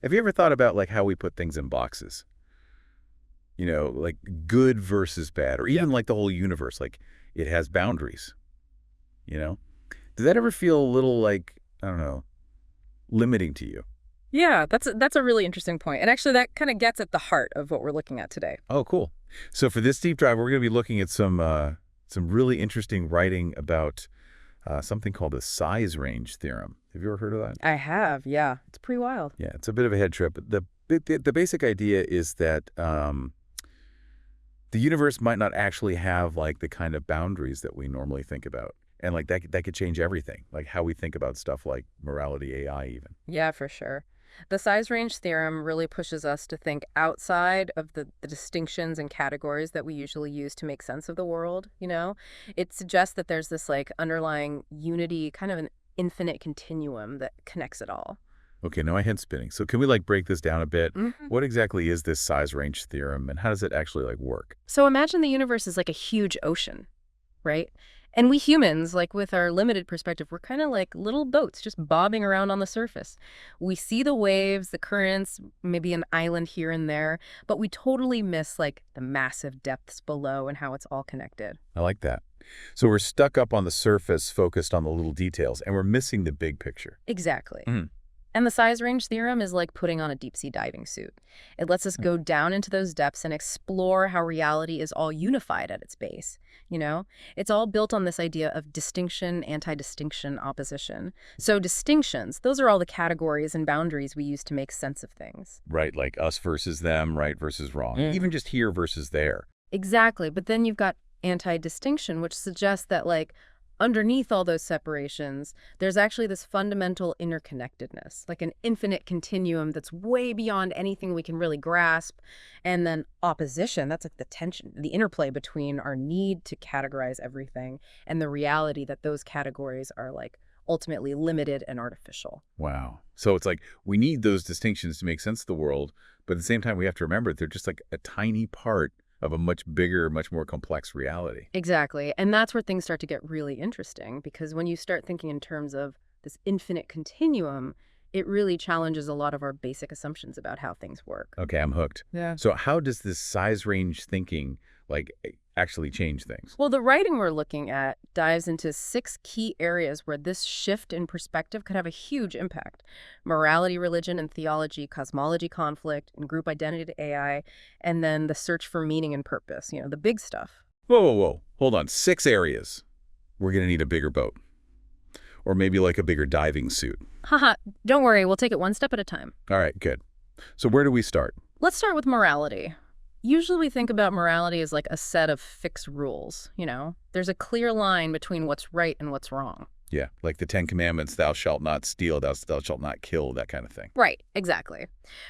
Have you ever thought about like how we put things in boxes? Like good versus bad, or even like the whole universe, like it has boundaries, you know? Does that ever feel a little like, I don't know, limiting to you? Yeah, that's a really interesting point. And actually that kind of gets at the heart of what we're looking at today. Oh, cool. So for this deep dive, we're going to be looking at some really interesting writing about something called the size-range theorem. Have you ever heard of that? I have, yeah. It's pretty wild. Yeah, it's a bit of a head trip. The basic idea is that the universe might not actually have like the kind of boundaries that we normally think about. And like that could change everything, like how we think about stuff like morality, AI even. Yeah, for sure. The size range theorem really pushes us to think outside of the distinctions and categories that we usually use to make sense of the world. It suggests that there's this like underlying unity, kind of an infinite continuum that connects it all. Okay, now my head's spinning. So can we like break this down a bit? hmm What exactly is this size range theorem and how does it actually like work? So imagine the universe is like a huge ocean, right? And we humans, like with our limited perspective, we're kind of like little boats just bobbing around on the surface. We see the waves, the currents, maybe an island here and there, but we totally miss like the massive depths below and how it's all connected. I like that. So we're stuck up on the surface, focused on the little details, and we're missing the big picture. Exactly. Mhm. And the size range theorem is like putting on a deep sea diving suit. It lets us go down into those depths and explore how reality is all unified at its base. You know, it's all built on this idea of distinction, anti-distinction, opposition. So distinctions, those are all the categories and boundaries we use to make sense of things. Right, like us versus them, right versus wrong. Even just here versus there. Exactly. But then you've got anti-distinction, which suggests that like underneath all those separations, there's actually this fundamental interconnectedness, like an infinite continuum that's way beyond anything we can really grasp. And then opposition, that's like the tension, the interplay between our need to categorize everything and the reality that those categories are like ultimately limited and artificial. Wow. So it's like we need those distinctions to make sense of the world, but at the same time we have to remember they're just like a tiny part of a much bigger, much more complex reality. Exactly. And that's where things start to get really interesting because when you start thinking in terms of this infinite continuum, it really challenges a lot of our basic assumptions about how things work. Okay, I'm hooked. Yeah. So how does this size range thinking like actually change things? Well, the writing we're looking at dives into 6 key areas where this shift in perspective could have a huge impact. Morality, religion, and theology, cosmology, conflict, and group identity to AI, and then the search for meaning and purpose, the big stuff. Whoa, whoa, whoa. Hold on. 6 areas. We're going to need a bigger boat. Or maybe like a bigger diving suit. Haha, don't worry, we'll take it one step at a time. All right, good. So where do we start? Let's start with morality. Usually we think about morality as like a set of fixed rules. There's a clear line between what's right and what's wrong. Yeah, like the 10 Commandments, thou shalt not steal, thou shalt not kill, that kind of thing. Right, exactly.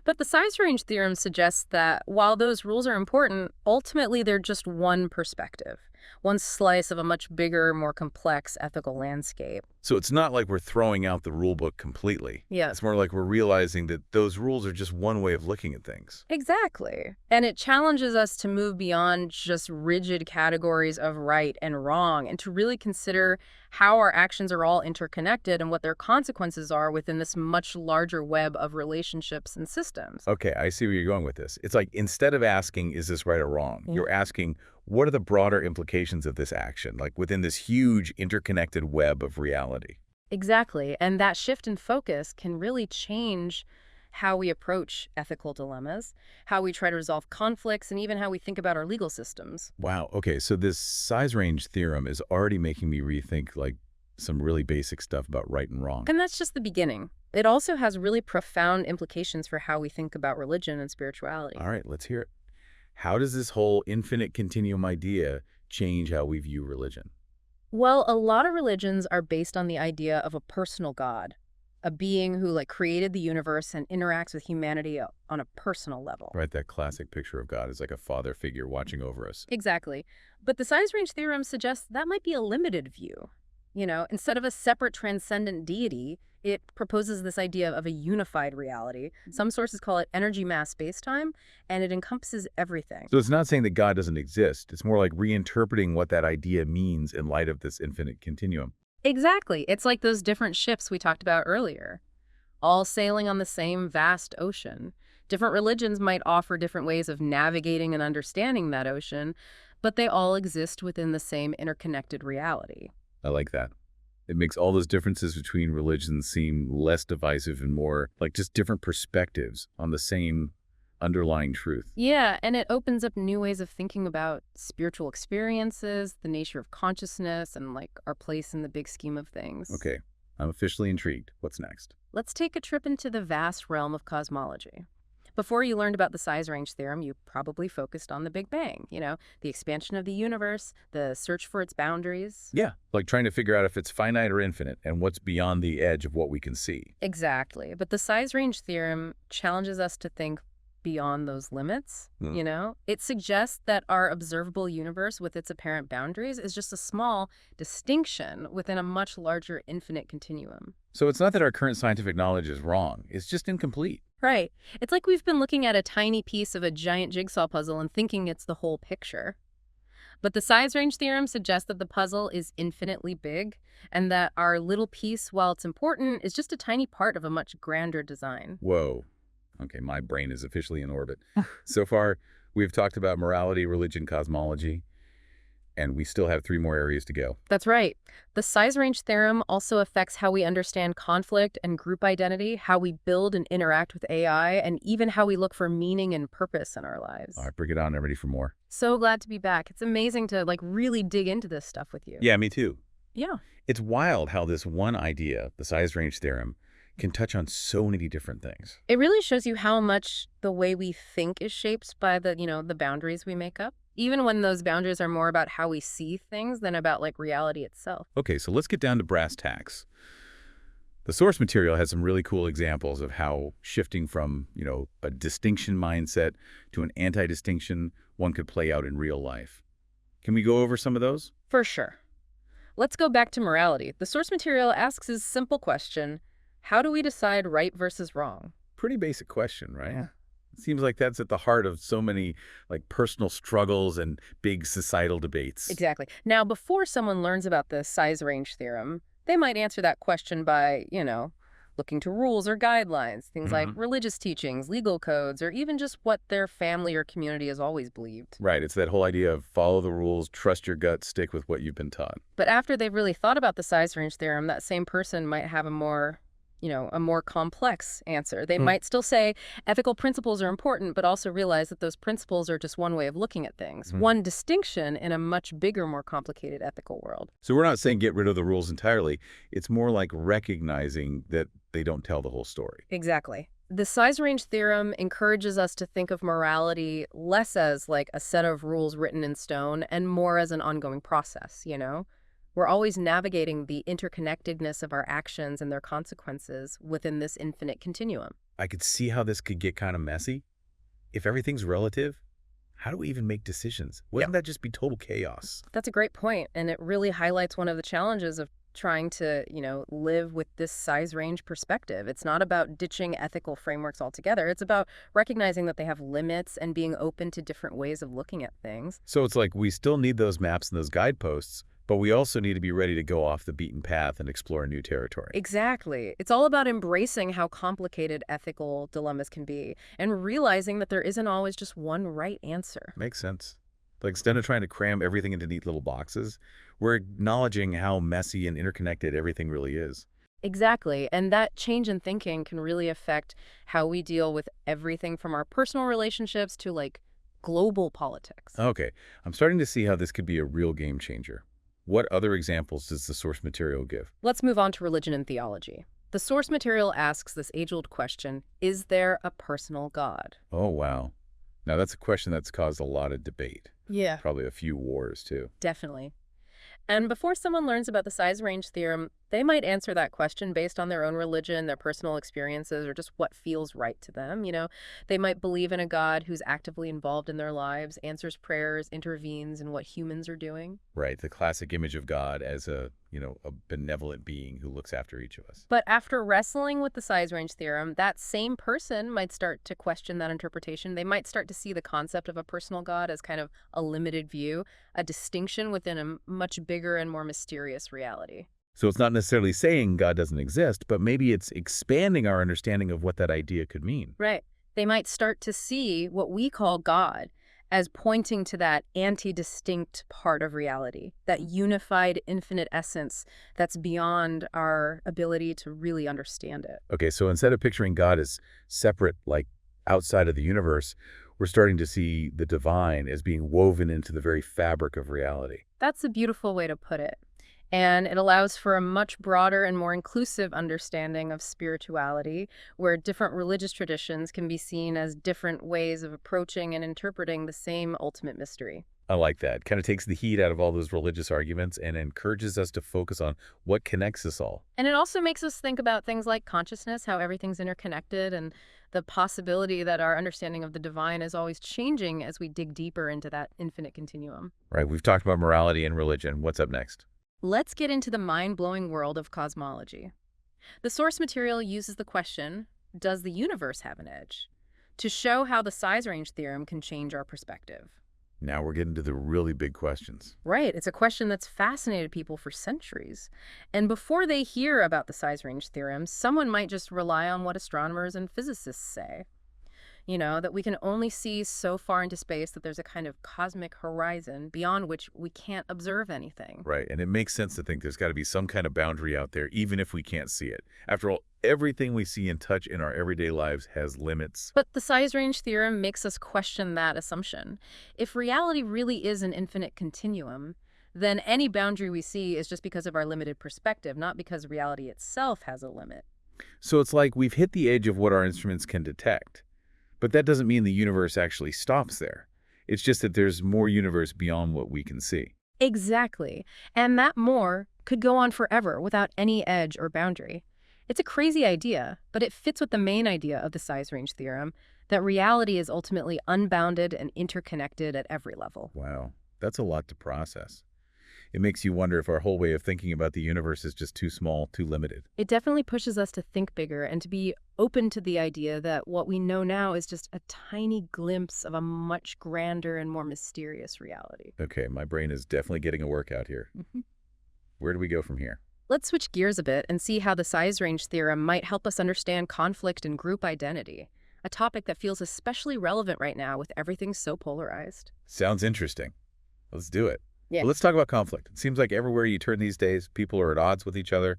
But the size range theorem suggests that while those rules are important, ultimately they're just one perspective, one slice of a much bigger, more complex ethical landscape. So it's not like we're throwing out the rule book completely. Yeah. It's more like we're realizing that those rules are just one way of looking at things. Exactly. And it challenges us to move beyond just rigid categories of right and wrong and to really consider how our actions are all interconnected and what their consequences are within this much larger web of relationships and systems. Okay, I see where you're going with this. It's like instead of asking, is this right or wrong? You're asking, what are the broader implications of this action, like within this huge interconnected web of reality? Exactly. And that shift in focus can really change how we approach ethical dilemmas, how we try to resolve conflicts, and even how we think about our legal systems. Wow. Okay, so this size range theorem is already making me rethink like some really basic stuff about right and wrong. And that's just the beginning. It also has really profound implications for how we think about religion and spirituality. All right, let's hear it. How does this whole infinite continuum idea change how we view religion? Well, a lot of religions are based on the idea of a personal God, a being who created the universe and interacts with humanity on a personal level. Right, that classic picture of God is like a father figure watching over us. Exactly. But the size range theorem suggests that might be a limited view. Instead of a separate transcendent deity, it proposes this idea of a unified reality. Some sources call it energy mass spacetime, and it encompasses everything. So it's not saying that God doesn't exist. It's more like reinterpreting what that idea means in light of this infinite continuum. Exactly. It's like those different ships we talked about earlier. all sailing on the same vast ocean. Different religions might offer different ways of navigating and understanding that ocean, but they all exist within the same interconnected reality. I like that. It makes all those differences between religions seem less divisive and more like just different perspectives on the same underlying truth. Yeah, and it opens up new ways of thinking about spiritual experiences, the nature of consciousness, and like our place in the big scheme of things. Okay, I'm officially intrigued. What's next? Let's take a trip into the vast realm of cosmology. Before you learned about the Sizerange theorem, you probably focused on the Big Bang, the expansion of the universe, the search for its boundaries. Yeah, like trying to figure out if it's finite or infinite and what's beyond the edge of what we can see. Exactly. But the Sizerange theorem challenges us to think beyond those limits, It suggests that our observable universe with its apparent boundaries is just a small distinction within a much larger infinite continuum. So it's not that our current scientific knowledge is wrong. It's just incomplete. Right. It's like we've been looking at a tiny piece of a giant jigsaw puzzle and thinking it's the whole picture. But the Sizerange theorem suggests that the puzzle is infinitely big and that our little piece, while it's important, is just a tiny part of a much grander design. Whoa. Okay, my brain is officially in orbit. So far, we've talked about morality, religion, cosmology, and we still have 3 more areas to go. That's right. The Sizerange theorem also affects how we understand conflict and group identity, how we build and interact with AI, and even how we look for meaning and purpose in our lives. All right, bring it on. I'm ready for more. So glad to be back. It's amazing to really dig into this stuff with you. Yeah, me too. Yeah. It's wild how this one idea, the Sizerange theorem, can touch on so many different things. It really shows you how much the way we think is shaped by the boundaries we make up, even when those boundaries are more about how we see things than about reality itself. Okay, so let's get down to brass tacks. The source material has some really cool examples of how shifting from, a distinction mindset to an anti-distinction one could play out in real life. Can we go over some of those? For sure. Let's go back to morality. The source material asks this simple question: how do we decide right versus wrong? Pretty basic question, right? Yeah. It seems like that's at the heart of so many personal struggles and big societal debates. Exactly. Now, before someone learns about the Sizerange theorem, they might answer that question by, looking to rules or guidelines, things like religious teachings, legal codes, or even just what their family or community has always believed. Right. It's that whole idea of follow the rules, trust your gut, stick with what you've been taught. But after they've really thought about the Sizerange theorem, that same person might have a more complex answer. They might still say ethical principles are important, but also realize that those principles are just one way of looking at things, one distinction in a much bigger, more complicated ethical world. So we're not saying get rid of the rules entirely. It's more like recognizing that they don't tell the whole story. Exactly. The Sizerange theorem encourages us to think of morality less as a set of rules written in stone and more as an ongoing process, We're always navigating the interconnectedness of our actions and their consequences within this infinite continuum. I could see how this could get kind of messy. If everything's relative, how do we even make decisions? Wouldn't that just be total chaos? That's a great point, and it really highlights one of the challenges of trying to, live with this Sizerange perspective. It's not about ditching ethical frameworks altogether. It's about recognizing that they have limits and being open to different ways of looking at things. So it's like we still need those maps and those guideposts, but we also need to be ready to go off the beaten path and explore new territory. Exactly. It's all about embracing how complicated ethical dilemmas can be and realizing that there isn't always just one right answer. Makes sense. Instead of trying to cram everything into neat little boxes, we're acknowledging how messy and interconnected everything really is. Exactly. And that change in thinking can really affect how we deal with everything from our personal relationships to global politics. Okay, I'm starting to see how this could be a real game changer. What other examples does the source material give? Let's move on to religion and theology. The source material asks this age-old question: is there a personal God? Oh, wow. Now that's a question that's caused a lot of debate. Yeah. Probably a few wars, too. Definitely. And before someone learns about the Sizerange theorem, they might answer that question based on their own religion, their personal experiences, or just what feels right to them. They might believe in a God who's actively involved in their lives, answers prayers, intervenes in what humans are doing. Right, the classic image of God as a benevolent being who looks after each of us. But after wrestling with the Sizerange theorem, that same person might start to question that interpretation. They might start to see the concept of a personal God as kind of a limited view, a distinction within a much bigger and more mysterious reality. So it's not necessarily saying God doesn't exist, but maybe it's expanding our understanding of what that idea could mean. Right. They might start to see what we call God as pointing to that anti-distinct part of reality, that unified infinite essence that's beyond our ability to really understand it. Okay, so instead of picturing God as separate, like outside of the universe, we're starting to see the divine as being woven into the very fabric of reality. That's a beautiful way to put it. And it allows for a much broader and more inclusive understanding of spirituality, where different religious traditions can be seen as different ways of approaching and interpreting the same ultimate mystery. I like that. Kind of takes the heat out of all those religious arguments and encourages us to focus on what connects us all. And it also makes us think about things like consciousness, how everything's interconnected, and the possibility that our understanding of the divine is always changing as we dig deeper into that infinite continuum. Right, we've talked about morality and religion. What's up next? Let's get into the mind-blowing world of cosmology. The source material uses the question, does the universe have an edge? To show how the Sizerange theorem can change our perspective. Now we're getting to the really big questions. Right, it's a question that's fascinated people for centuries. And before they hear about the Sizerange theorem, someone might just rely on what astronomers and physicists say. You know, that we can only see so far into space that there's a kind of cosmic horizon beyond which we can't observe anything. Right, and it makes sense to think there's got to be some kind of boundary out there, even if we can't see it. After all, everything we see and touch in our everyday lives has limits. But the Sizerange theorem makes us question that assumption. If reality really is an infinite continuum, then any boundary we see is just because of our limited perspective, not because reality itself has a limit. So it's like we've hit the edge of what our instruments can detect. But that doesn't mean the universe actually stops there. It's just that there's more universe beyond what we can see. Exactly. And that more could go on forever without any edge or boundary. It's a crazy idea, but it fits with the main idea of the Sizerange theorem, that reality is ultimately unbounded and interconnected at every level. Wow, that's a lot to process. It makes you wonder if our whole way of thinking about the universe is just too small, too limited. It definitely pushes us to think bigger and to be open to the idea that what we know now is just a tiny glimpse of a much grander and more mysterious reality. Okay, my brain is definitely getting a workout here. Where do we go from here? Let's switch gears a bit and see how the Sizerange theorem might help us understand conflict and group identity, a topic that feels especially relevant right now with everything so polarized. Sounds interesting. Let's do it. Yeah. Well, let's talk about conflict. It seems like everywhere you turn these days, people are at odds with each other.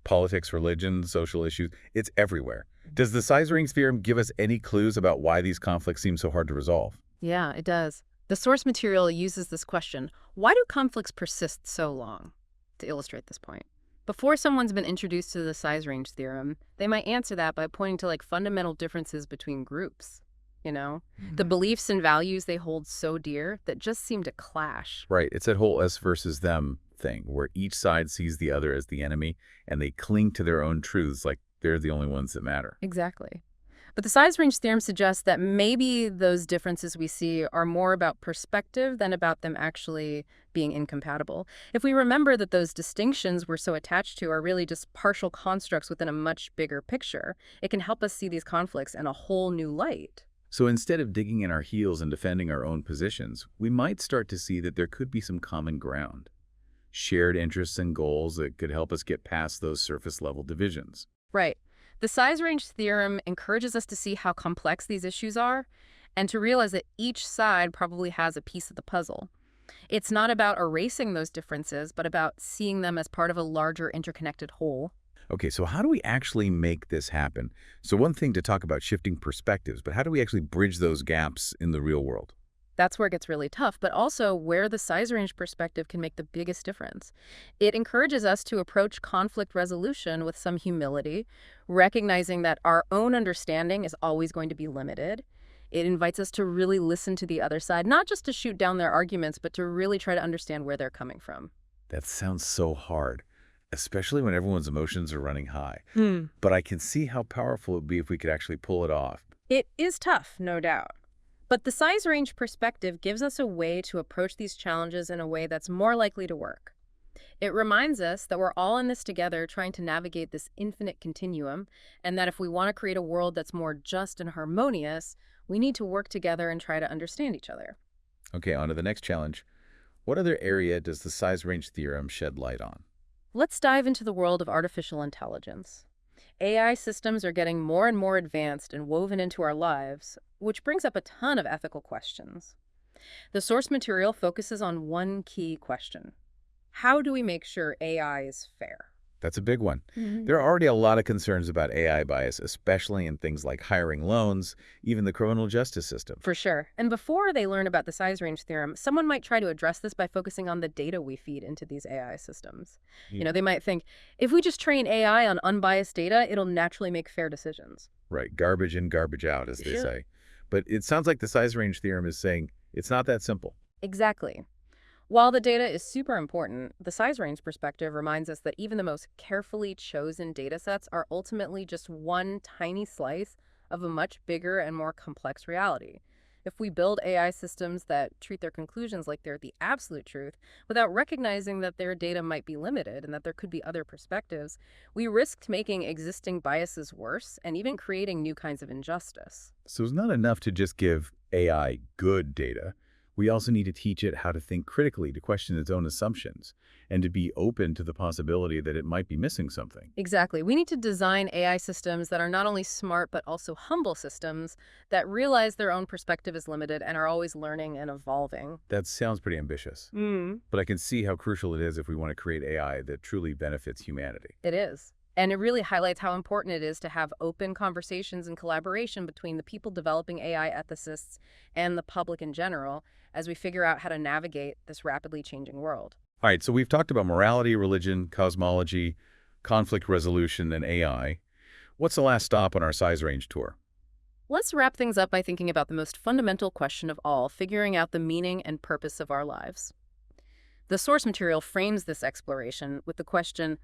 Politics, religion, social issues, it's everywhere. Does the Sizerange theorem give us any clues about why these conflicts seem so hard to resolve? Yeah, it does. The source material uses this question, why do conflicts persist so long? To illustrate this point. Before someone's been introduced to the Sizerange theorem, they might answer that by pointing to fundamental differences between groups. You know, the beliefs and values they hold so dear that just seem to clash. Right, it's that whole us versus them thing where each side sees the other as the enemy and they cling to their own truths like they're the only ones that matter. Exactly. But the Sizerange theorem suggests that maybe those differences we see are more about perspective than about them actually being incompatible. If we remember that those distinctions we're so attached to are really just partial constructs within a much bigger picture, it can help us see these conflicts in a whole new light. So instead of digging in our heels and defending our own positions, we might start to see that there could be some common ground, shared interests and goals that could help us get past those surface-level divisions. Right. The Sizerange theorem encourages us to see how complex these issues are and to realize that each side probably has a piece of the puzzle. It's not about erasing those differences, but about seeing them as part of a larger interconnected whole. Okay, so how do we actually make this happen? So one thing to talk about shifting perspectives, but how do we actually bridge those gaps in the real world? That's where it gets really tough, but also where the Sizerange perspective can make the biggest difference. It encourages us to approach conflict resolution with some humility, recognizing that our own understanding is always going to be limited. It invites us to really listen to the other side, not just to shoot down their arguments, but to really try to understand where they're coming from. That sounds so hard, especially when everyone's emotions are running high. But I can see how powerful it would be if we could actually pull it off. It is tough, no doubt. But the Sizerange perspective gives us a way to approach these challenges in a way that's more likely to work. It reminds us that we're all in this together trying to navigate this infinite continuum, and that if we want to create a world that's more just and harmonious, we need to work together and try to understand each other. Okay, on to the next challenge. What other area does the Sizerange theorem shed light on? Let's dive into the world of artificial intelligence. AI systems are getting more and more advanced and woven into our lives, which brings up a ton of ethical questions. The source material focuses on one key question. How do we make sure AI is fair? That's a big one. Mhm. There are already a lot of concerns about AI bias, especially in things like hiring loans, even the criminal justice system. For sure. And before they learn about the Sizerange theorem, someone might try to address this by focusing on the data we feed into these AI systems. Yeah. They might think, if we just train AI on unbiased data, it'll naturally make fair decisions. Right, garbage in, garbage out, as they Sure. say. But it sounds like the size range theorem is saying it's not that simple. Exactly. While the data is super important, the size range perspective reminds us that even the most carefully chosen data sets are ultimately just one tiny slice of a much bigger and more complex reality. If we build AI systems that treat their conclusions like they're the absolute truth, without recognizing that their data might be limited and that there could be other perspectives, we risk making existing biases worse and even creating new kinds of injustice. So it's not enough to just give AI good data. We also need to teach it how to think critically, to question its own assumptions, and to be open to the possibility that it might be missing something. Exactly. We need to design AI systems that are not only smart, but also humble systems that realize their own perspective is limited and are always learning and evolving. That sounds pretty ambitious, but I can see how crucial it is if we want to create AI that truly benefits humanity. It is. And it really highlights how important it is to have open conversations and collaboration between the people developing AI ethicists and the public in general as we figure out how to navigate this rapidly changing world. All right, so we've talked about morality, religion, cosmology, conflict resolution, and AI. What's the last stop on our size range tour? Let's wrap things up by thinking about the most fundamental question of all, figuring out the meaning and purpose of our lives. The source material frames this exploration with the question,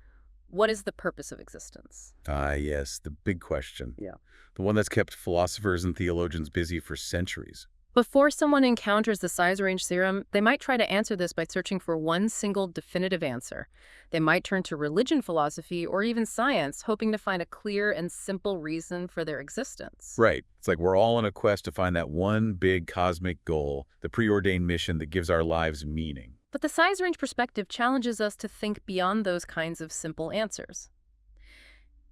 what is the purpose of existence? Ah, yes, the big question. Yeah. The one that's kept philosophers and theologians busy for centuries. Before someone encounters the size range theorem, they might try to answer this by searching for one single definitive answer. They might turn to religion, philosophy, or even science, hoping to find a clear and simple reason for their existence. Right. It's like we're all on a quest to find that one big cosmic goal, the preordained mission that gives our lives meaning. But the size range perspective challenges us to think beyond those kinds of simple answers.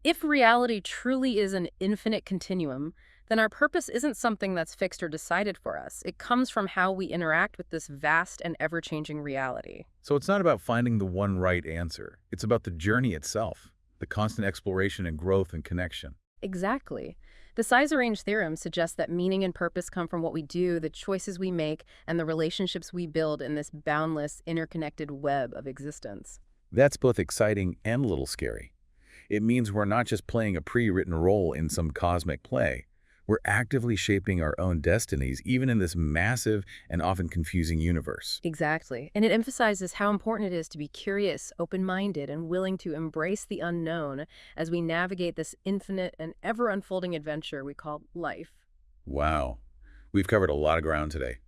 If reality truly is an infinite continuum, then our purpose isn't something that's fixed or decided for us. It comes from how we interact with this vast and ever-changing reality. So it's not about finding the one right answer. It's about the journey itself, the constant exploration and growth and connection. Exactly. The Sizerange theorem suggests that meaning and purpose come from what we do, the choices we make, and the relationships we build in this boundless, interconnected web of existence. That's both exciting and a little scary. It means we're not just playing a pre-written role in some cosmic play. We're actively shaping our own destinies, even in this massive and often confusing universe. Exactly. And it emphasizes how important it is to be curious, open-minded, and willing to embrace the unknown as we navigate this infinite and ever-unfolding adventure we call life. Wow. We've covered a lot of ground today.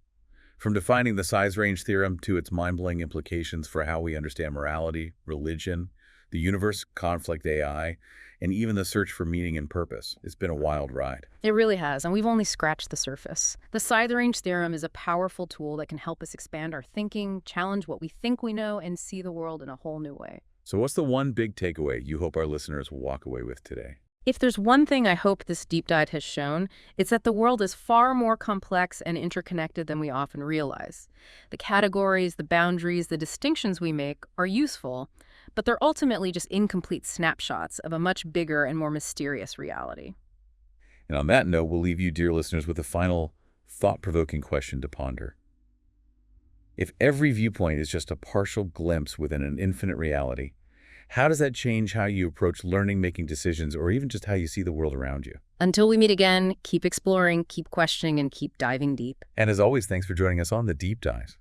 From defining the size range theorem to its mind-blowing implications for how we understand morality, religion, the universe, conflict, AI, and even the search for meaning and purpose. It's been a wild ride. It really has, and we've only scratched the surface. The Sizerange theorem is a powerful tool that can help us expand our thinking, challenge what we think we know, and see the world in a whole new way. So what's the one big takeaway you hope our listeners will walk away with today? If there's one thing I hope this deep dive has shown, it's that the world is far more complex and interconnected than we often realize. The categories, the boundaries, the distinctions we make are useful, but they're ultimately just incomplete snapshots of a much bigger and more mysterious reality. And on that note, we'll leave you, dear listeners, with a final thought-provoking question to ponder. If every viewpoint is just a partial glimpse within an infinite reality, how does that change how you approach learning, making decisions, or even just how you see the world around you? Until we meet again, keep exploring, keep questioning, and keep diving deep. And as always, thanks for joining us on The Deep Dive.